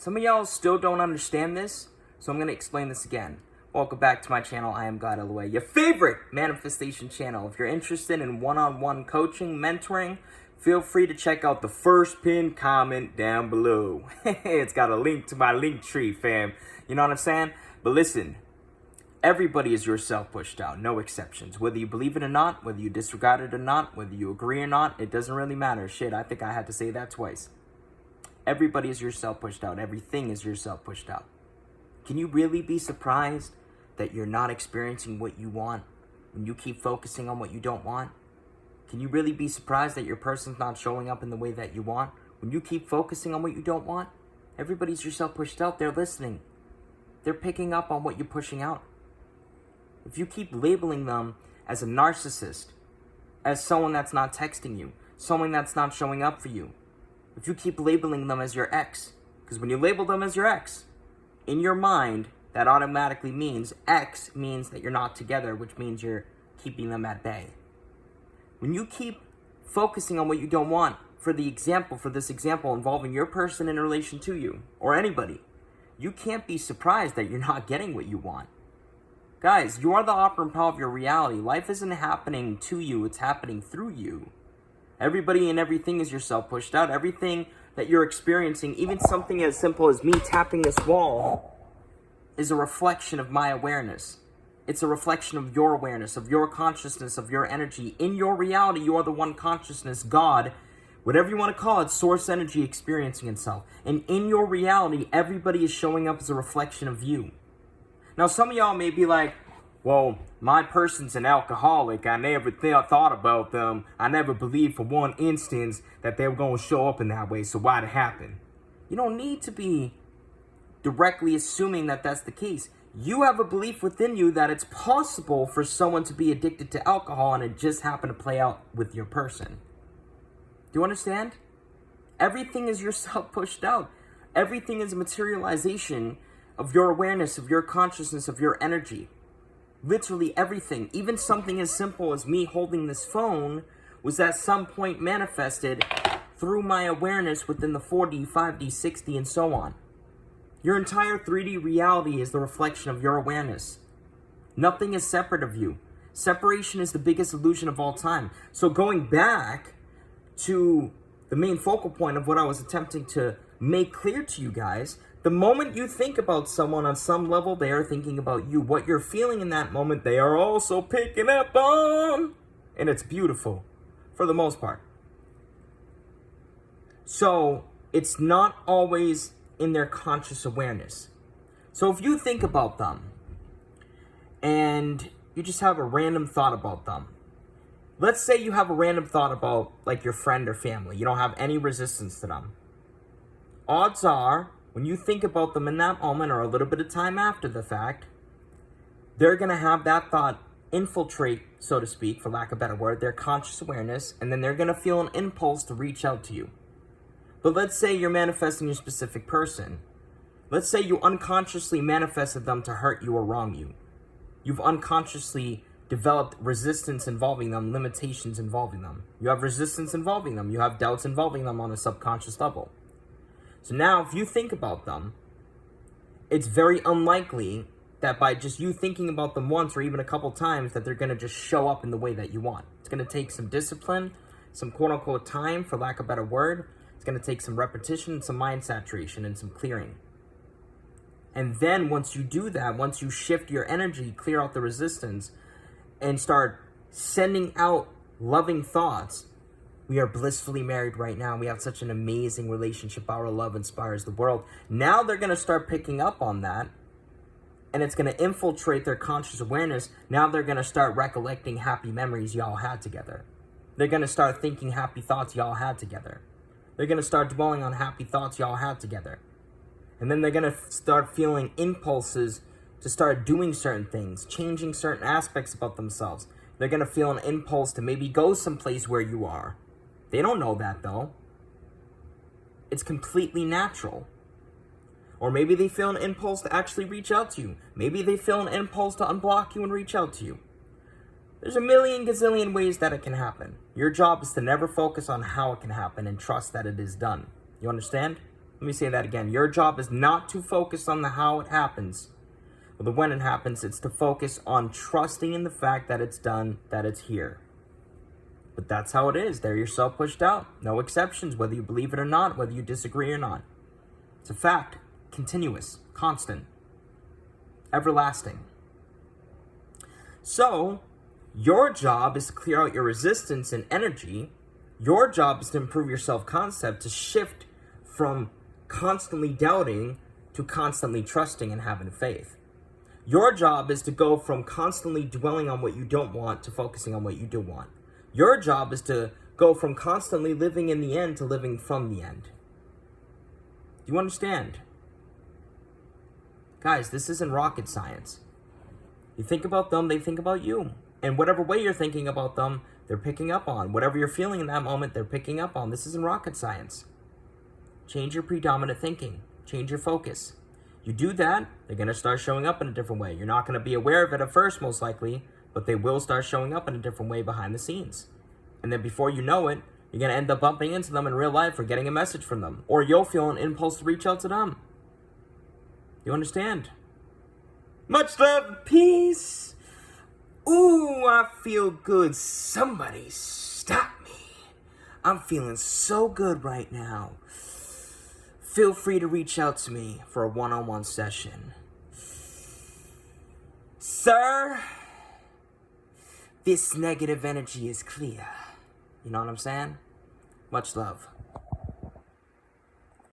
Some of y'all still don't understand this, so I'm going to explain this again. Welcome back to my channel. I am God Elway, your favorite manifestation channel. If you're interested in one-on-one coaching, mentoring, feel free to check out the first pinned comment down below. It's got a link to my link tree, fam. You know what I'm saying? But listen, everybody is yourself pushed out, no exceptions. Whether you believe it or not, whether you disregard it or not, whether you agree or not, it doesn't really matter. Shit, I think I had to say that twice. Everybody is yourself pushed out. Everything is yourself pushed out. Can you really be surprised that you're not experiencing what you want when you keep focusing on what you don't want? Can you really be surprised that your person's not showing up in the way that you want when you keep focusing on what you don't want? Everybody's yourself pushed out. They're listening. They're picking up on what you're pushing out. If you keep labeling them as a narcissist, as someone that's not texting you, someone that's not showing up for you, if you keep labeling them as your ex, because when you label them as your ex, in your mind, that automatically means X means that you're not together, which means you're keeping them at bay. When you keep focusing on what you don't want, for this example involving your person in relation to you, or anybody, you can't be surprised that you're not getting what you want. Guys, you are the operant power of your reality. Life isn't happening to you, it's happening through you. Everybody and everything is yourself pushed out. Everything that you're experiencing, even something as simple as me tapping this wall, is a reflection of my awareness. It's a reflection of your awareness, of your consciousness, of your energy. In your reality, you are the one consciousness, God, whatever you want to call it, source energy experiencing itself. And in your reality, everybody is showing up as a reflection of you. Now, some of y'all may be like, well, my person's an alcoholic. I never thought about them. I never believed for one instance that they were going to show up in that way. So why'd it happen? You don't need to be directly assuming that that's the case. You have a belief within you that it's possible for someone to be addicted to alcohol and it just happened to play out with your person. Do you understand? Everything is yourself pushed out. Everything is a materialization of your awareness, of your consciousness, of your energy. Literally everything, even something as simple as me holding this phone, was at some point manifested through my awareness within the 4D, 5D, 6D, and so on. Your entire 3D reality is the reflection of your awareness. Nothing is separate of you. Separation is the biggest illusion of all time. So going back to the main focal point of what I was attempting to make clear to you guys, the moment you think about someone on some level, they are thinking about you. What you're feeling in that moment, they are also picking up on. And it's beautiful, for the most part. So, it's not always in their conscious awareness. So if you think about them, and you just have a random thought about them. Let's say you have a random thought about, like, your friend or family. You don't have any resistance to them. Odds are, when you think about them in that moment or a little bit of time after the fact, they're going to have that thought infiltrate, so to speak, for lack of a better word, their conscious awareness, and then they're going to feel an impulse to reach out to you. But let's say you're manifesting your specific person. Let's say you unconsciously manifested them to hurt you or wrong you. You've unconsciously developed resistance involving them, limitations involving them. You have resistance involving them. You have doubts involving them on a subconscious level. So now, if you think about them, it's very unlikely that by just you thinking about them once or even a couple times that they're going to just show up in the way that you want. It's going to take some discipline, some quote-unquote time, for lack of a better word. It's going to take some repetition, some mind saturation, and some clearing. And then once you do that, once you shift your energy, clear out the resistance, and start sending out loving thoughts, we are blissfully married right now. We have such an amazing relationship. Our love inspires the world. Now they're going to start picking up on that, and it's going to infiltrate their conscious awareness. Now they're going to start recollecting happy memories y'all had together. They're going to start thinking happy thoughts y'all had together. They're going to start dwelling on happy thoughts y'all had together. And then they're going to start feeling impulses to start doing certain things, changing certain aspects about themselves. They're going to feel an impulse to maybe go someplace where you are. They don't know that, though. It's completely natural. Or maybe they feel an impulse to actually reach out to you. Maybe they feel an impulse to unblock you and reach out to you. There's a million gazillion ways that it can happen. Your job is to never focus on how it can happen and trust that it is done. You understand? Let me say that again. Your job is not to focus on the how it happens or the when it happens. It's to focus on trusting in the fact that it's done, that it's here. But that's how it is. They're yourself pushed out. No exceptions, whether you believe it or not, whether you disagree or not. It's a fact. Continuous. Constant. Everlasting. So, your job is to clear out your resistance and energy. Your job is to improve your self-concept, to shift from constantly doubting to constantly trusting and having faith. Your job is to go from constantly dwelling on what you don't want to focusing on what you do want. Your job is to go from constantly living in the end to living from the end. Do you understand? Guys, this isn't rocket science. You think about them, they think about you. And whatever way you're thinking about them, they're picking up on. Whatever you're feeling in that moment, they're picking up on. This isn't rocket science. Change your predominant thinking. Change your focus. You do that, they're going to start showing up in a different way. You're not going to be aware of it at first, most likely, but they will start showing up in a different way behind the scenes. And then before you know it, you're going to end up bumping into them in real life or getting a message from them. Or you'll feel an impulse to reach out to them. You understand? Much love, peace. Ooh, I feel good. Somebody stop me. I'm feeling so good right now. Feel free to reach out to me for a one-on-one session. Sir, this negative energy is clear. You know what I'm saying? Much love.